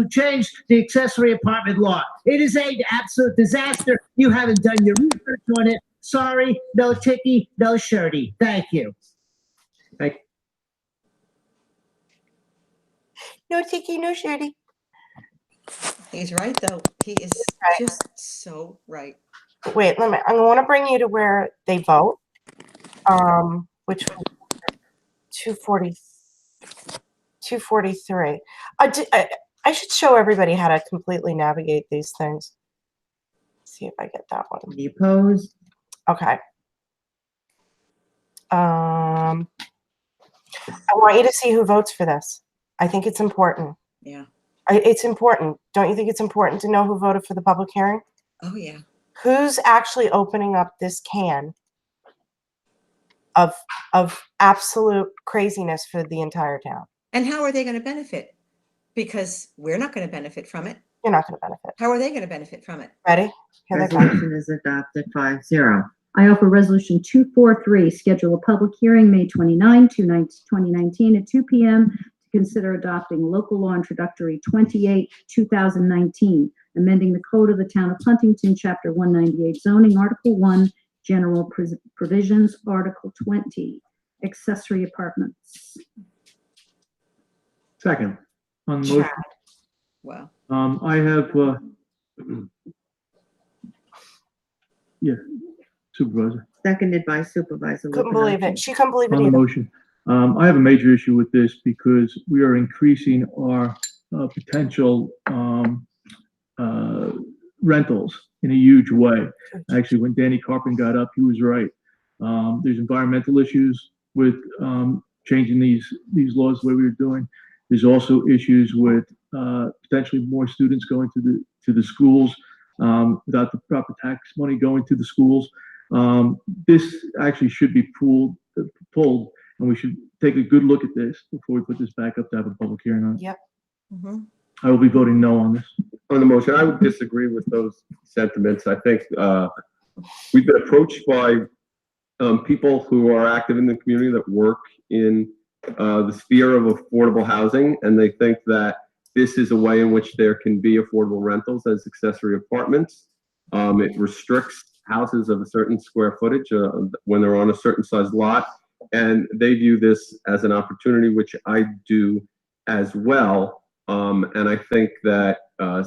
change the accessory apartment law. It is an absolute disaster. You haven't done your research on it. Sorry, no ticky, no shirty. Thank you.
No tiki, no shirty.
He's right, though. He is
Right.
just so right.
Wait, I want to bring you to where they vote. Which 240, 243. I should show everybody how to completely navigate these things. See if I get that one.
Any opposed?
Okay. I want you to see who votes for this. I think it's important.
Yeah.
It's important. Don't you think it's important to know who voted for the public hearing?
Oh, yeah.
Who's actually opening up this can of absolute craziness for the entire town?
And how are they going to benefit? Because we're not going to benefit from it.
You're not going to benefit.
How are they going to benefit from it?
Ready? Here they go.
Resolution is adopted 5-0.
I offer Resolution 243, schedule a public hearing May 29, 2019 at 2 p.m. to consider adopting local law introductory 28, 2019, amending the Code of the Town of Huntington, Chapter 198 zoning, Article 1, General Provisions, Article 20, accessory apartments.
Second, on the motion,
Chad.
Wow.
I have, yeah, Supervisor,
Seconded by Supervisor
Couldn't believe
Lupinacci.
it. She couldn't believe it
on the
either.
motion. I have a major issue with this because we are increasing our potential rentals in a huge way. Actually, when Danny Carpin got up, he was right. There's environmental issues with changing these laws the way we were doing. There's also issues with potentially more students going to the schools without the proper tax money going to the schools. This actually should be pulled, and we should take a good look at this before we put this back up to have a public hearing on it.
Yep.
Mm-hmm.
I will be voting no on this.
On the motion, I would disagree with those sentiments. I think we've been approached by people who are active in the community that work in the sphere of affordable housing, and they think that this is a way in which there can be affordable rentals as accessory apartments. It restricts houses of a certain square footage when they're on a certain size lot, and they view this as an opportunity, which I do as well. And I think that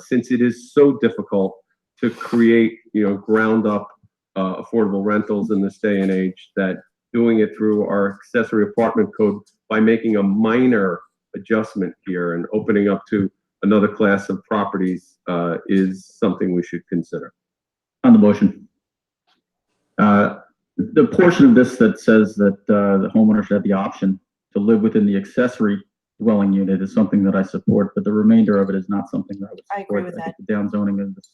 since it is so difficult to create, ground up affordable rentals in this day and age, that doing it through our accessory apartment code by making a minor adjustment here and opening up to another class of properties is something we should consider.
On the motion. The portion of this that says that the homeowner should have the option to live within the accessory dwelling unit is something that I support, but the remainder of it is not something that I would support.
I agree with that.
think the downzoning of this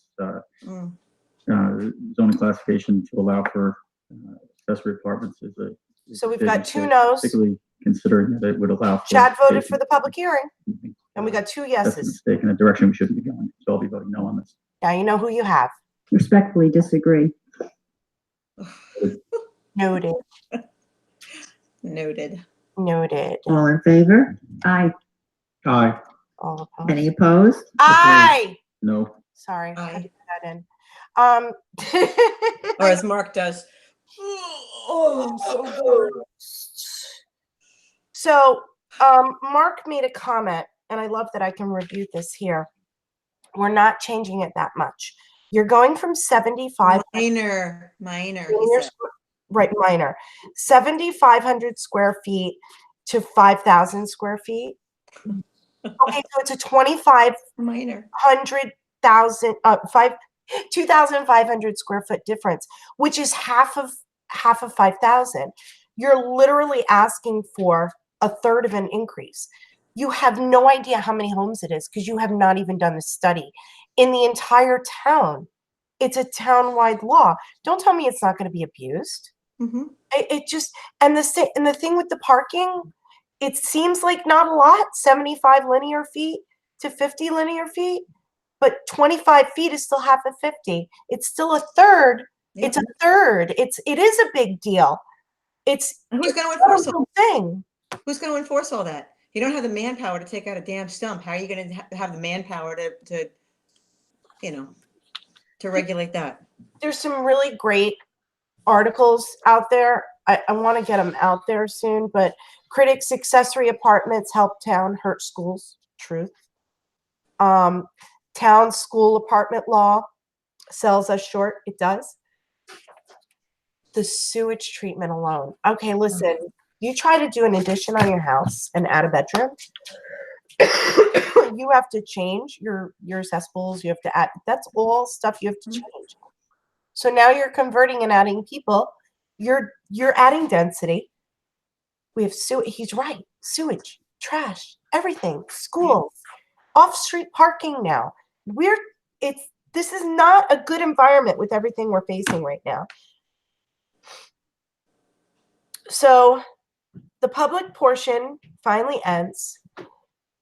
zoning classification to allow for accessory apartments is a.
So we've got two
mistake,
no's.
Particularly considering that it would allow. for
Chad voted
vacation.
for the public hearing, and we got two
That's a
yeses.
mistake in a direction we shouldn't be going. So I'll be voting no on this.
Now you know who you have.
Respectfully disagree.
Noted.
Noted.
Noted.
All in favor?
Aye.
Aye.
All opposed.
Any opposed?
Aye.
No.
Sorry, I
Aye.
had to put that in.
Or as Mark does. Oh, I'm so bored.
So, Mark made a comment, and I love that I can review this here. We're not changing it that much. You're going from 75
Minor, he
linear
said.
right, minor, 7,500 square feet to 5,000 square feet. Okay, so it's a 2,500
Minor.
2,500 square foot difference, which is half of 5,000. You're literally asking for a third of an increase. You have no idea how many homes it is because you have not even done the study. In the entire town, it's a town-wide law. Don't tell me it's not going to be abused.
Mm-hmm.
It just, and the thing with the parking, it seems like not a lot, 75 linear feet to 50 linear feet, but 25 feet is still half of 50. It's still a third It's a third. It is a big deal. It's
And who's going to
a
enforce all?
horrible thing.
Who's going to enforce all that? You don't have the manpower to take out a damn stump. How are you going to have the manpower to, you know, to regulate that?
There's some really great articles out there. I want to get them out there soon, but critics, accessory apartments help town, hurt schools. Truth. Town school apartment law sells us short. It does. The sewage treatment alone. Okay, listen, you try to do an addition on your house and add a bedroom. You have to change your cesspools. You have to add, that's all stuff you have to change. So now you're converting and adding people. You're adding density. We have sewage. He's right. Sewage, trash, everything, schools, off-street parking now. This is not a good environment with everything we're facing right now. So the public portion finally ends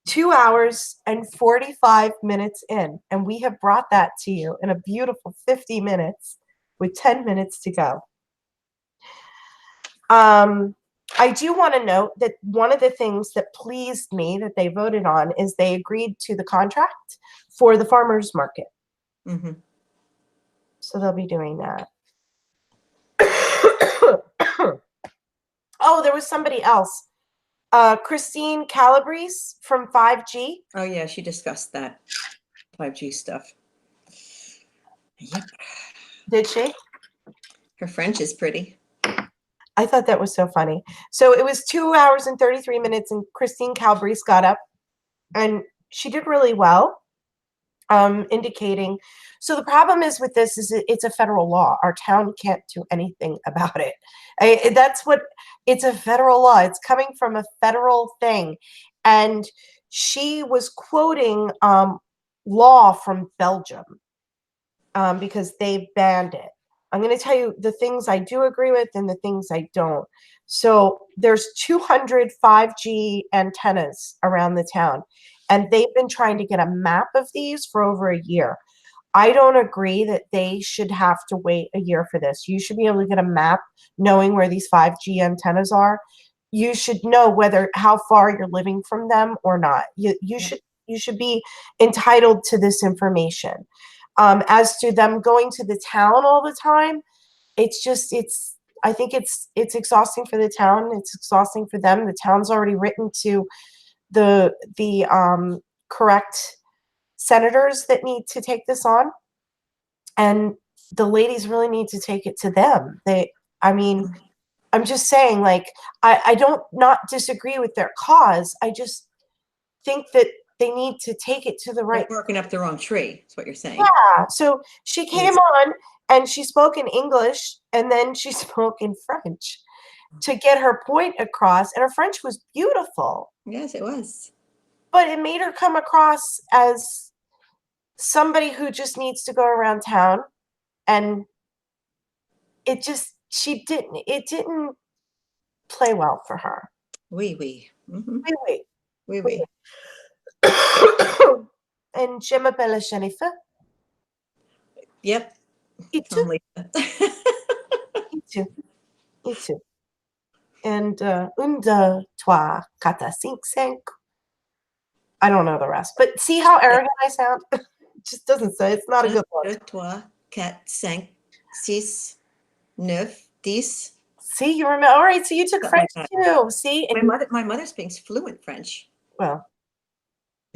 2 hours and 45 minutes in, and we have brought that to you in a beautiful 50 minutes with 10 minutes to go. I do want to note that one of the things that pleased me that they voted on is they agreed to the contract for the farmers market.
Mm-hmm.
So they'll be doing that. Oh, there was somebody else. Christine Calabrese from 5G.
Oh yeah, she discussed that 5G stuff. Yep.
Did she?
Her French is pretty.
I thought that was so funny. So it was 2 hours and 33 minutes, and Christine Calabrese got up, and she did really well, indicating. So the problem is with this is it's a federal law. Our town can't do anything about it. It's a federal law. It's coming from a federal thing. And she was quoting law from Belgium because they banned it. I'm going to tell you the things I do agree with and the things I don't. So there's 200 5G antennas around the town, and they've been trying to get a map of these for over a year. I don't agree that they should have to wait a year for this. You should be able to get a map knowing where these 5G antennas are. You should know how far you're living from them or not. You should be entitled to this information. As to them going to the town all the time, I think it's exhausting for the town. It's exhausting for them. The town's already written to the correct senators that need to take this on, and the ladies really need to take it to them. I'm just saying, like, I don't not disagree with their cause. I just think that they need to take it to the right.
They're barking up the wrong tree. That's what you're saying.
Yeah. So she came on and she spoke in English and then she spoke in French to get her point across. And her French was beautiful.
Yes, it was.
But it made her come across as somebody who just needs to go around town. And it didn't play well for her.
Oui. Mm-hmm.
Oui.
Oui.
And je m'appelle Jennifer.
Yep.
Et tu?
From Lisa.
Et tu. And 1, 2, 3, 4, 5, 5. I don't know the rest, but see how arrogant I sound? It just doesn't say. It's not a good one.
2, 3, 4, 5, 6, 9, 10.
See, you remember? All right, so you took French too. See, and
My mother speaks fluent French.
well,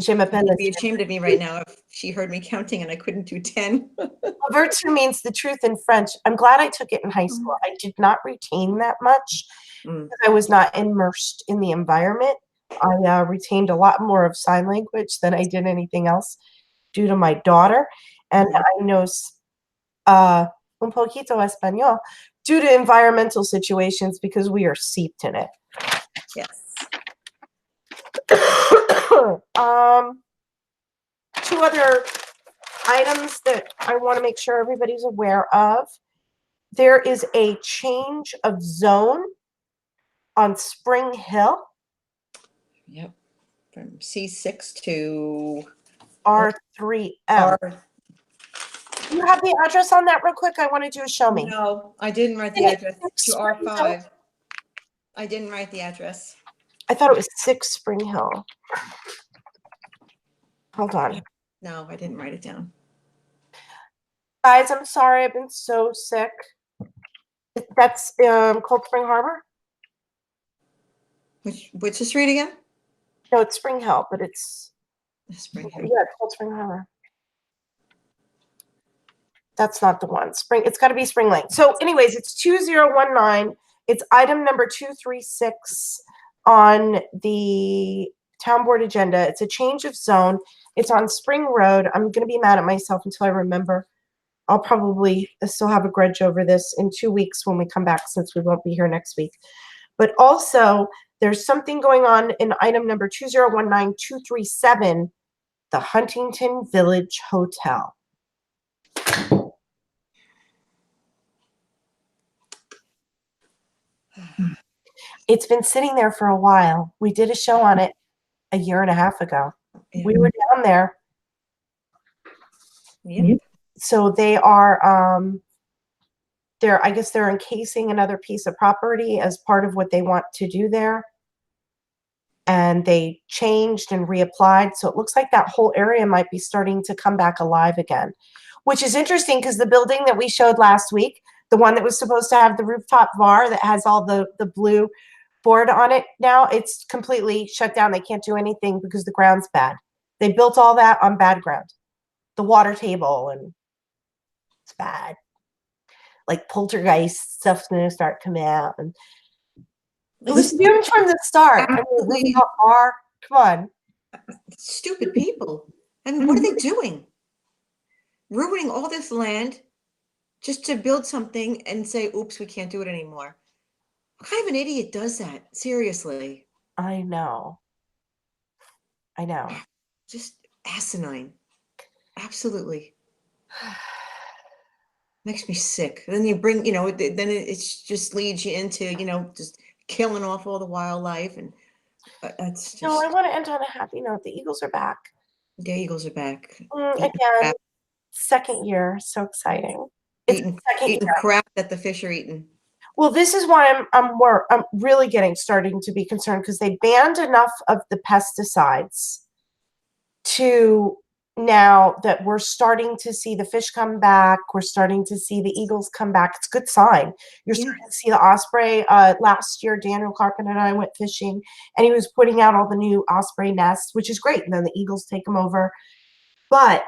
je m'appelle.
She'd be ashamed of me right now if she heard me counting and I couldn't do 10.
Virtue means the truth in French. I'm glad I took it in high school. I did not retain that much because I was not immersed in the environment. I retained a lot more of sign language than I did anything else due to my daughter. And I know un poquito español due to environmental situations because we are seeped in it.
Yes.
Two other items that I want to make sure everybody's aware of. There is a change of zone on Spring Hill.
Yep. From C6 to
R3L. Do you have the address on that real quick? I want to do a show me.
No, I didn't write the address to R5. I didn't write the address.
I thought it was 6 Spring Hill. Hold on.
No, I didn't write it down.
Guys, I'm sorry. I've been so sick. That's Cold Spring Harbor?
Which the street again?
No, it's Spring Hill, but it's
Spring
yeah,
Hill.
it's Cold Spring Harbor. That's not the one. It's got to be Spring Lake. So anyways, it's 2019. It's item number 236 on the town board agenda. It's a change of zone. It's on Spring Road. I'm going to be mad at myself until I remember. I'll probably still have a grudge over this in 2 weeks when we come back, since we won't be here next week. But also, there's something going on in item number 2019237, the Huntington Village Hotel. It's been sitting there for a while. We did a show on it a year and a half ago. We were down there.
Yeah.
So they are, I guess they're encasing another piece of property as part of what they want to do there. And they changed and reapplied. So it looks like that whole area might be starting to come back alive again, which is interesting because the building that we showed last week, the one that was supposed to have the rooftop bar that has all the blue board on it, now it's completely shut down. They can't do anything because the ground's bad. They built all that on bad ground. The water table, and it's bad. Like poltergeist stuff's going to start coming out. And it was doomed from the start. I mean, rooftop bar, come on.
Stupid people. I mean, what are they doing? Ruining all this land just to build something and say, oops, we can't do it anymore. What kind of an idiot does that? Seriously.
I know. I know.
Just asinine. Absolutely. Makes me sick. And then you bring, then it just leads you into, just killing off all the wildlife. And that's just.
No, I want to end on a happy note. The Eagles are back.
The Eagles are back.
Again,
back.
second year. So exciting. It's
Eating
second year.
crap that the fish are eating.
Well, this is why I'm really starting to be concerned, because they banned enough of the pesticides to now that we're starting to see the fish come back. We're starting to see the eagles come back. It's a good sign. You're starting to see the osprey. Last year, Daniel Carpenter and I went fishing, and he was putting out all the new osprey nests, which is great. And then the eagles take them over. But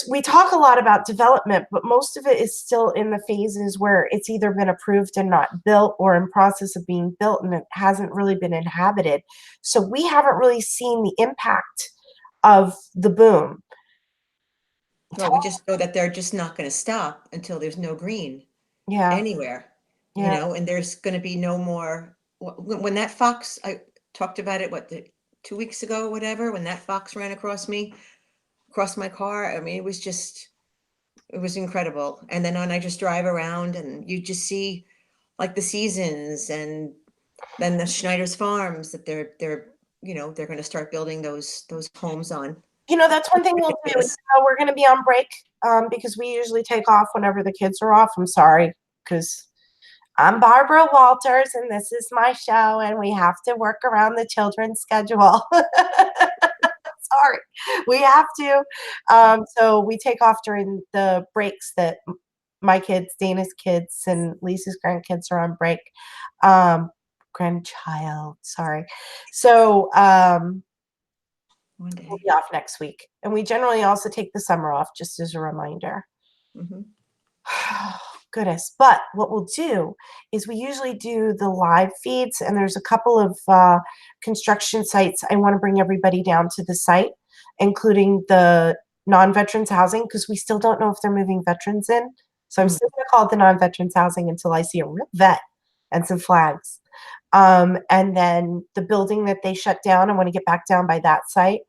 we talk a lot about development, but most of it is still in the phases where it's either been approved and not built, or in process of being built and it hasn't really been inhabited. So we haven't really seen the impact of the boom.
Well, we just know that they're just not going to stop until there's no green anywhere, and there's going to be no more. When that fox, I talked about it, 2 weeks ago, whatever, when that fox ran across my car, I mean, it was incredible. And then when I just drive around and you just see like the seasons, and then the Schneider's Farms that they're going to start building those homes on.
That's one thing we'll do. We're going to be on break because we usually take off whenever the kids are off. I'm sorry, because I'm Barbara Walters and this is my show, and we have to work around the children's schedule. Sorry, we have to. So we take off during the breaks that my kids, Dana's kids, and Lisa's grandkids are on break. Grandchild, sorry. So we'll be off next week. And we generally also take the summer off, just as a reminder.
Mm-hmm.
Goodness. But what we'll do is we usually do the live feeds, and there's a couple of construction sites. I want to bring everybody down to the site, including the non-veterans housing, because we still don't know if they're moving veterans in. So I'm still going to call it the non-veterans housing until I see a real vet and some flags. And then the building that they shut down, I want to get back down by that site.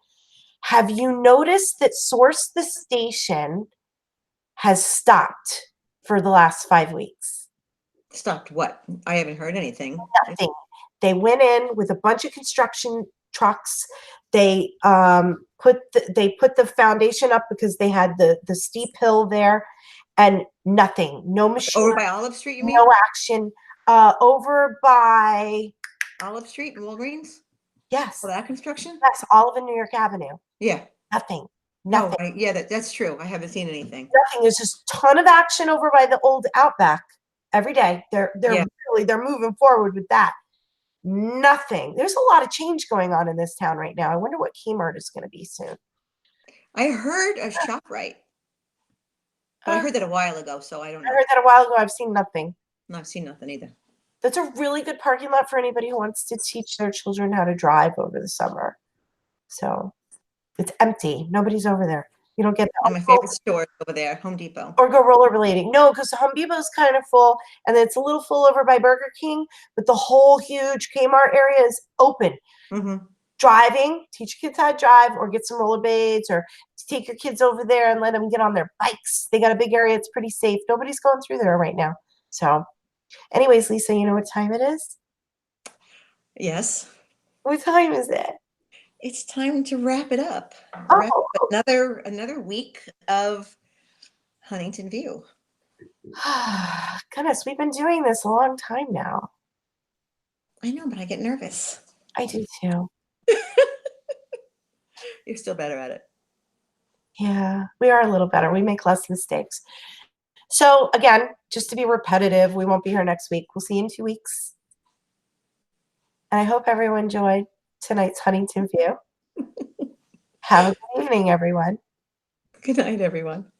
Have you noticed that Source the Station has stopped for the last 5 weeks?
Stopped what? I haven't heard anything.
Nothing. They went in with a bunch of construction trucks. They they put the foundation up because they had the steep hill there, and nothing, no machine,
Over by Olive Street, you mean?
no action. Over by,
Olive Street and Walgreens?
yes,
For that construction?
yes, Olive and New York Avenue.
Yeah.
Nothing,
Oh,
nothing,
right. Yeah, that's true. I haven't seen anything.
nothing. There's just a ton of action over by the old Outback every day. They're
Yeah.
they're moving forward with that. Nothing. There's a lot of change going on in this town right now. I wonder what Kmart is going to be soon.
I heard a ShopRite, but I heard that a while ago, so I don't
I
know.
heard that a while ago. I've seen nothing.
No, I've seen nothing either.
That's a really good parking lot for anybody who wants to teach their children how to drive over the summer. So it's empty. Nobody's over there. You don't get
One of my favorite stores over there, Home Depot.
or go rollerblading. No, because Home Depot's kind of full, and then it's a little full over by Burger King, but the whole huge Kmart area is open.
Mm-hmm.
Driving, teach your kids how to drive, or get some rollerblades, or take your kids over there and let them get on their bikes. They got a big area. It's pretty safe. Nobody's going through there right now. So anyways, Lisa, you know what time it is?
Yes.
What time is it?
It's time to wrap it up.
Oh.
Wrap up another week of Huntington View.
Goodness, we've been doing this a long time now.
I know, but I get nervous.
I do too.
You're still better at it.
Yeah, we are a little better. We make less mistakes. So again, just to be repetitive, we won't be here next week. We'll see you in 2 weeks. And I hope everyone enjoyed tonight's Huntington View. Have a good evening, everyone.
Good night, everyone.